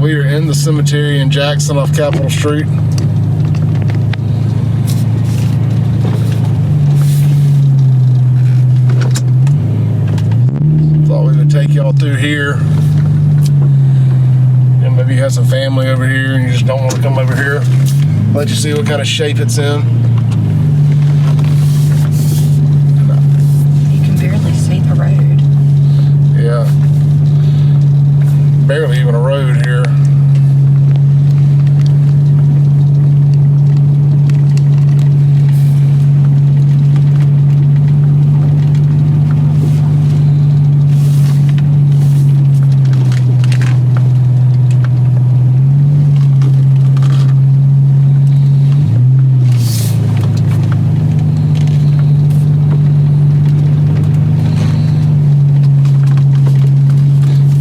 we are in the cemetery in Jackson off Capitol Street. Thought we would take y'all through here. And maybe you have some family over here and you just don't want to come over here. Let you see what kind of shape it's in. You can barely see the road. Yeah. Barely even a road here.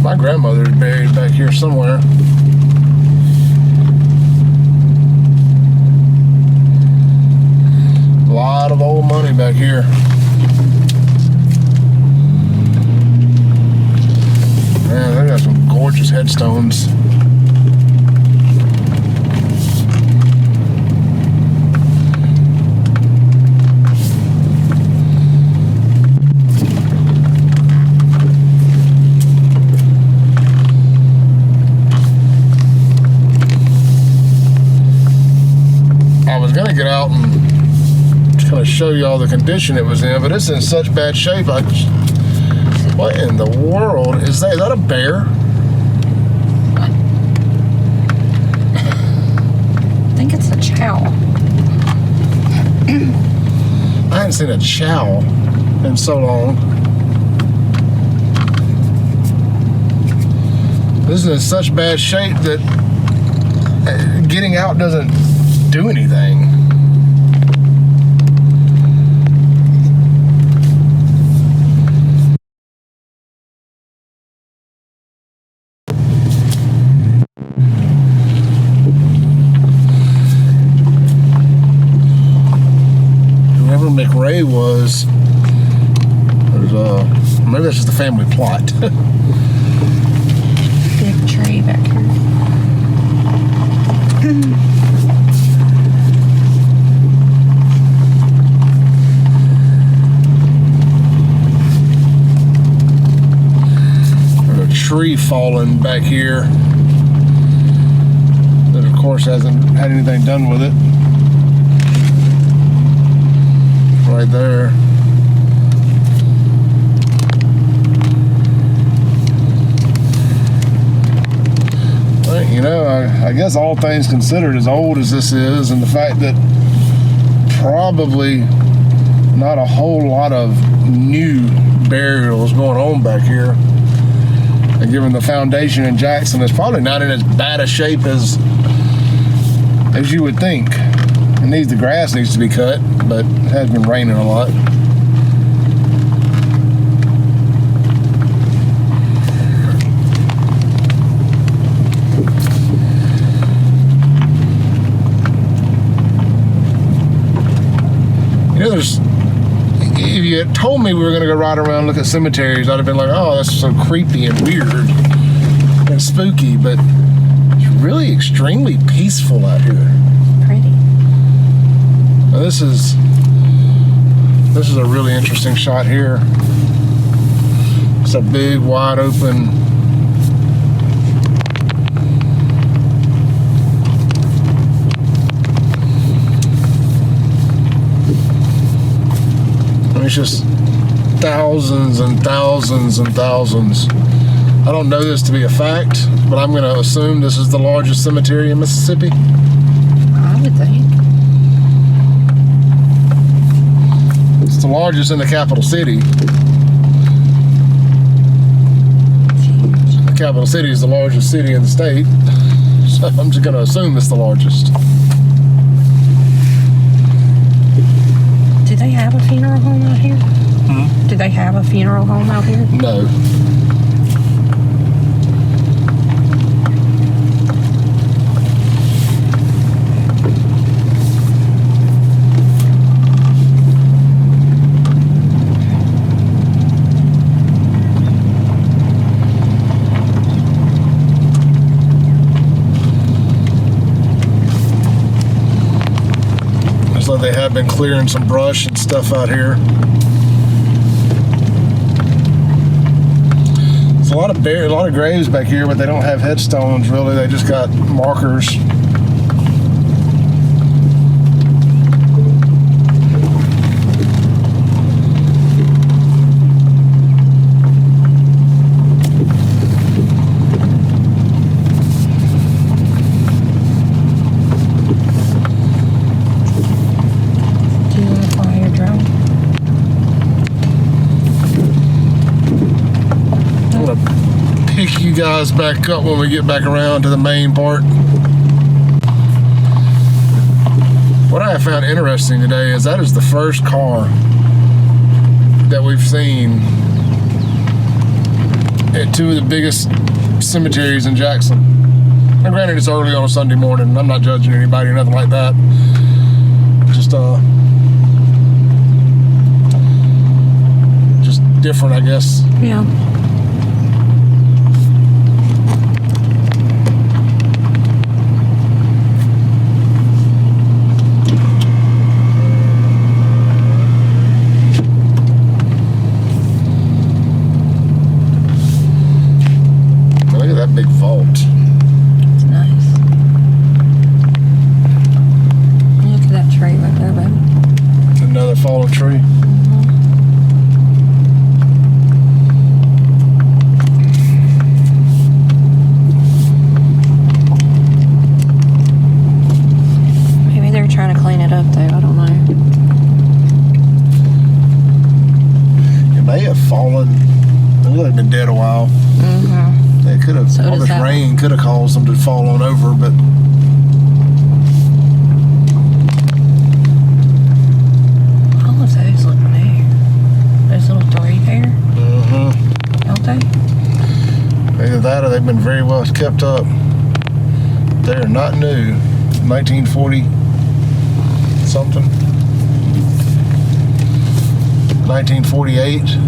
My grandmother is buried back here somewhere. A lot of old money back here. Man, they got some gorgeous headstones. Gonna get out and just kind of show you all the condition it was in, but it's in such bad shape. What in the world is that? Is that a bear? I think it's a chow. I hadn't seen a chow in so long. This is in such bad shape that getting out doesn't do anything. Whoever McRae was, maybe that's just a family plot. Big tree back here. Tree fallen back here that of course hasn't had anything done with it. Right there. Well, you know, I guess all things considered, as old as this is, and the fact that probably not a whole lot of new burials going on back here. And given the foundation in Jackson, it's probably not in as bad a shape as you would think. The grass needs to be cut, but it has been raining a lot. You know, if you had told me we were going to go ride around and look at cemeteries, I'd have been like, oh, that's so creepy and weird and spooky, but it's really extremely peaceful out here. Pretty. Now this is a really interesting shot here. It's a big, wide open it's just thousands and thousands and thousands. I don't know this to be a fact, but I'm going to assume this is the largest cemetery in Mississippi. I would think. It's the largest in the capital city. The capital city is the largest city in the state, so I'm just going to assume it's the largest. Do they have a funeral home out here? Hmm? Do they have a funeral home out here? No. they have been clearing some brush and stuff out here. There's a lot of graves back here, but they don't have headstones really. They just got markers. Pick you guys back up when we get back around to the main part. What I have found interesting today is that is the first car that we've seen at two of the biggest cemeteries in Jackson. And granted, it's early on a Sunday morning, and I'm not judging anybody or nothing like that. Just different, I guess. Yeah. Big vault. It's nice. Look at that tree right there, baby. Another fallen tree. Maybe they're trying to clean it up though, I don't know. It may have fallen. It would have been dead a while. They could have, all this rain could have caused them to fall on over, but all of those look new. Those little three there. Don't they? Either that or they've been very well kept up. They're not new. 1940 something. 1948.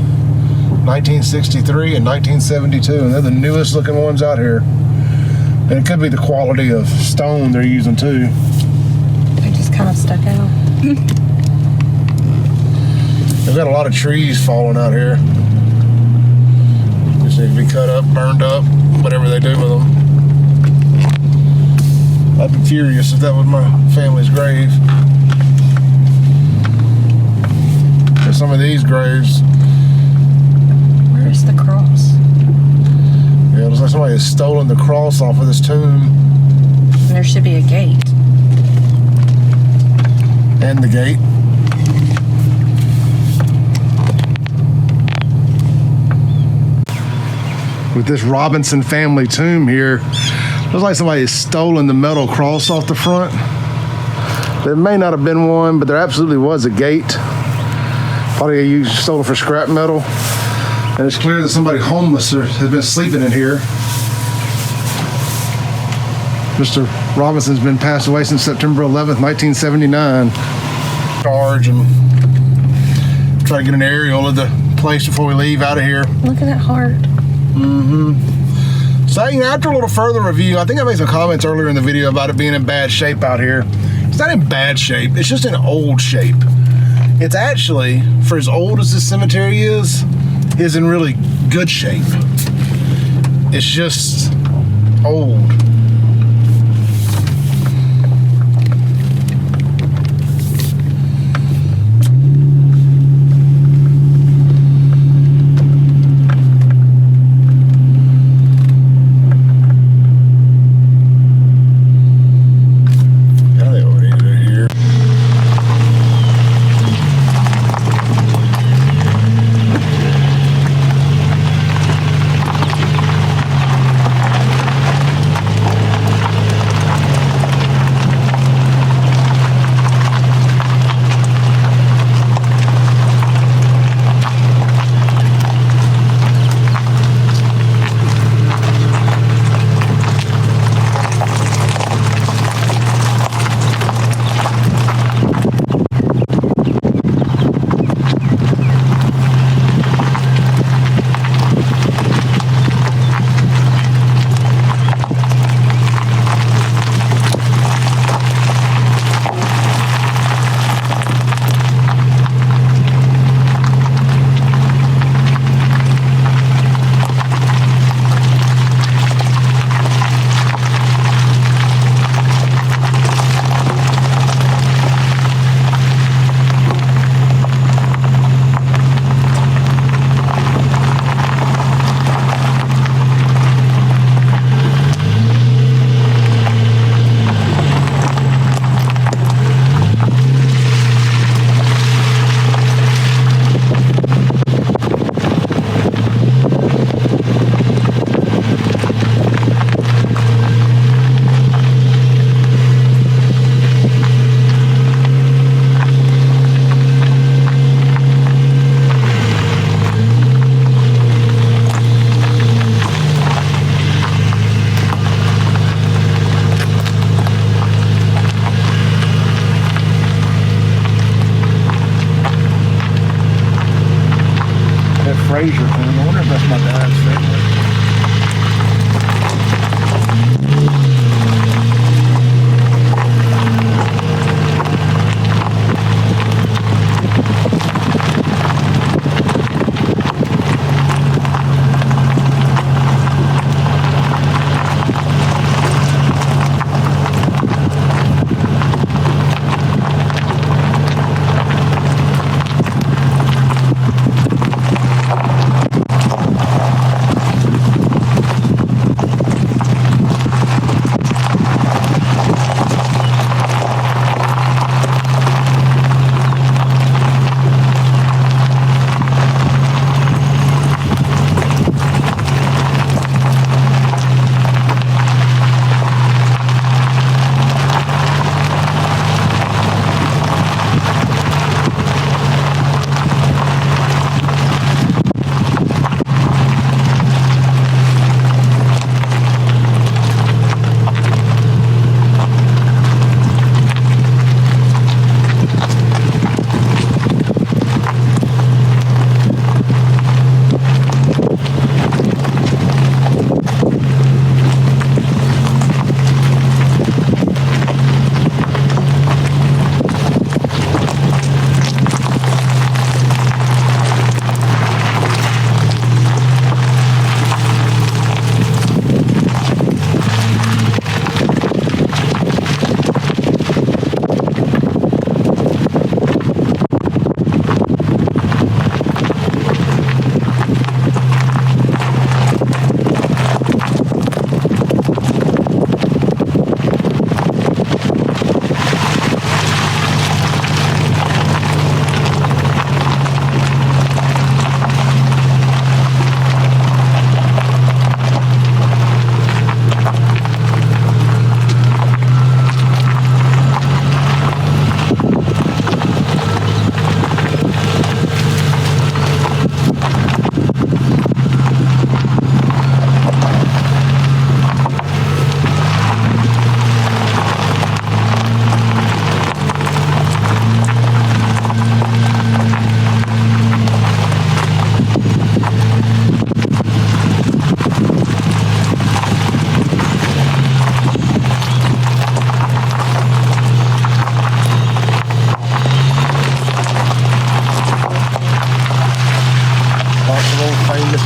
1963 and 1972, and they're the newest looking ones out here. And it could be the quality of stone they're using too. They just kind of stuck out. They've got a lot of trees falling out here. Just need to be cut up, burned up, whatever they do with them. I'd be furious if that was my family's grave. There's some of these graves. Where's the cross? Yeah, it looks like somebody has stolen the cross off of this tomb. And there should be a gate. And the gate. With this Robinson family tomb here, looks like somebody has stolen the metal cross off the front. There may not have been one, but there absolutely was a gate. Probably you stole it for scrap metal. And it's clear that somebody homeless has been sleeping in here. Mr. Robinson's been passed away since September 11th, 1979. Charge and try to get an aerial of the place before we leave out of here. Look at that heart. So, you know, after a little further review, I think I made some comments earlier in the video about it being in bad shape out here. It's not in bad shape, it's just in old shape. It's actually, for as old as this cemetery is in really good shape. It's just old. Fraser thing. I wonder if that's my dad's family.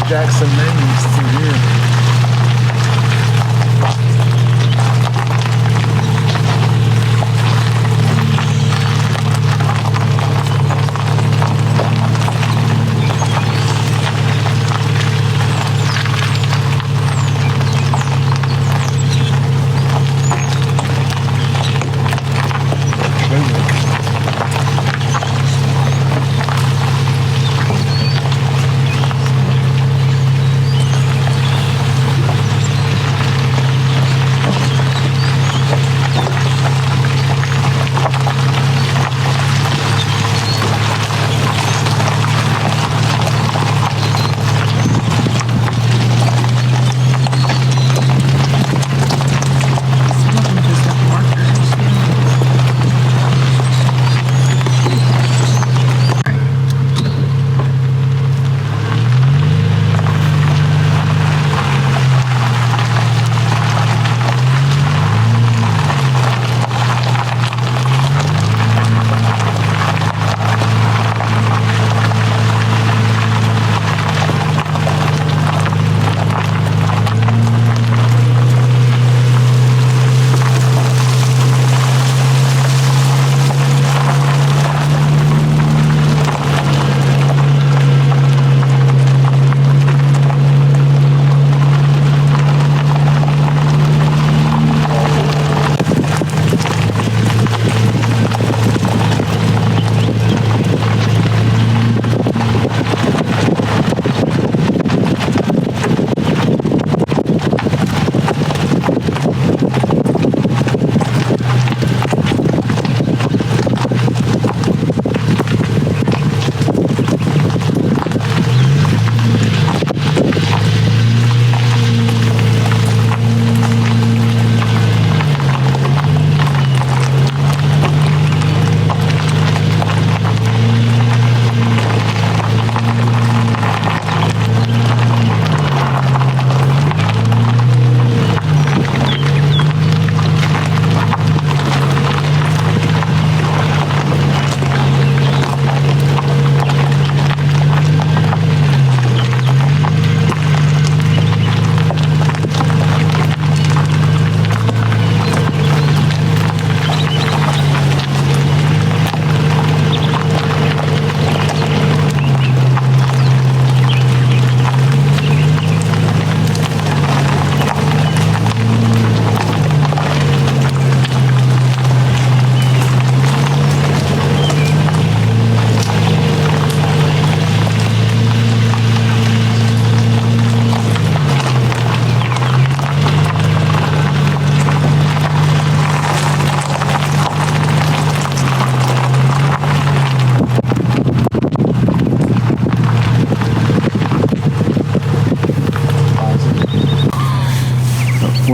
Jackson names through here.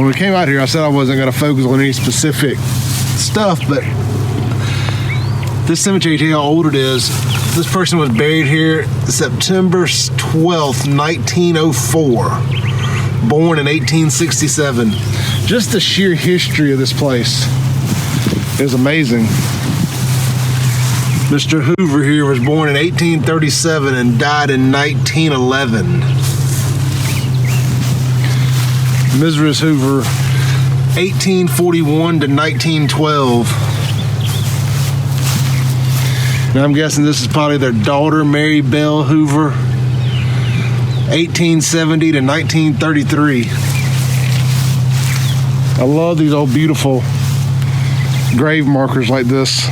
when we came out here, I said I wasn't going to focus on any specific stuff, but this cemetery, tell you how old it is. This person was buried here September 12th, 1904. Born in 1867. Just the sheer history of this place is amazing. Mr. Hoover here was born in 1837 and died in 1911. Mrs. Hoover, 1841 to 1912. Now I'm guessing this is probably their daughter, Mary Bell Hoover, 1870 to 1933. I love these old beautiful grave markers like this.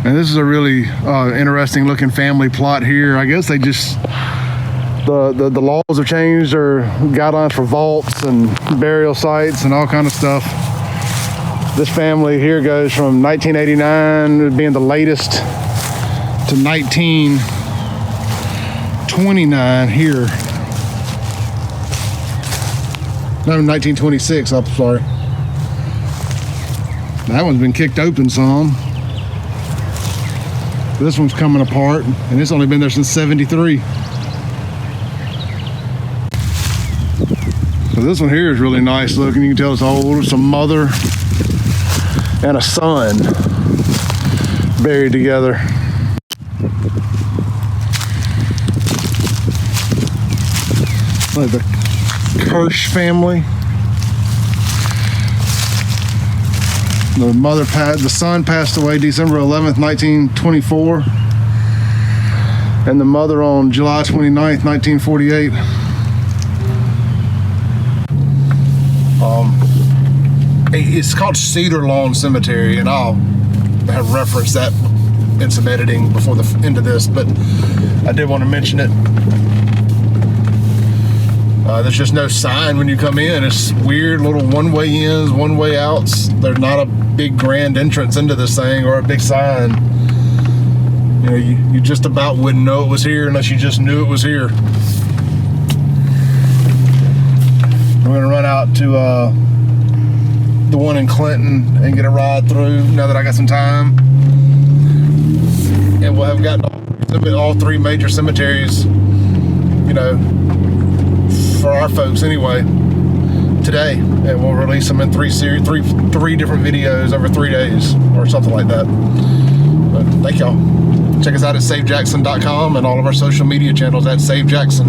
And this is a really interesting looking family plot here. I guess they just, the laws have changed, or guidelines for vaults and burial sites and all kind of stuff. This family here goes from 1989 being the latest to 1929 here. No, 1926, I'm sorry. That one's been kicked open some. This one's coming apart, and it's only been there since '73. So this one here is really nice looking. You can tell it's old. It's a mother and a son buried together. Like the Kirsch family. The son passed away December 11th, 1924, and the mother on July 29th, 1948. It's called Cedar Lawn Cemetery, and I'll have referenced that in some editing before the end of this, but I did want to mention it. There's just no sign when you come in. It's weird little one-way ins, one-way outs. There's not a big grand entrance into this thing or a big sign. You know, you just about wouldn't know it was here unless you just knew it was here. We're gonna run out to the one in Clinton and get a ride through now that I got some time. And we'll have gotten all three major cemeteries, you know, for our folks anyway, today, and we'll release them in three different videos over 3 days or something like that. But thank y'all. Check us out at savejackson.com and all of our social media channels at savejackson.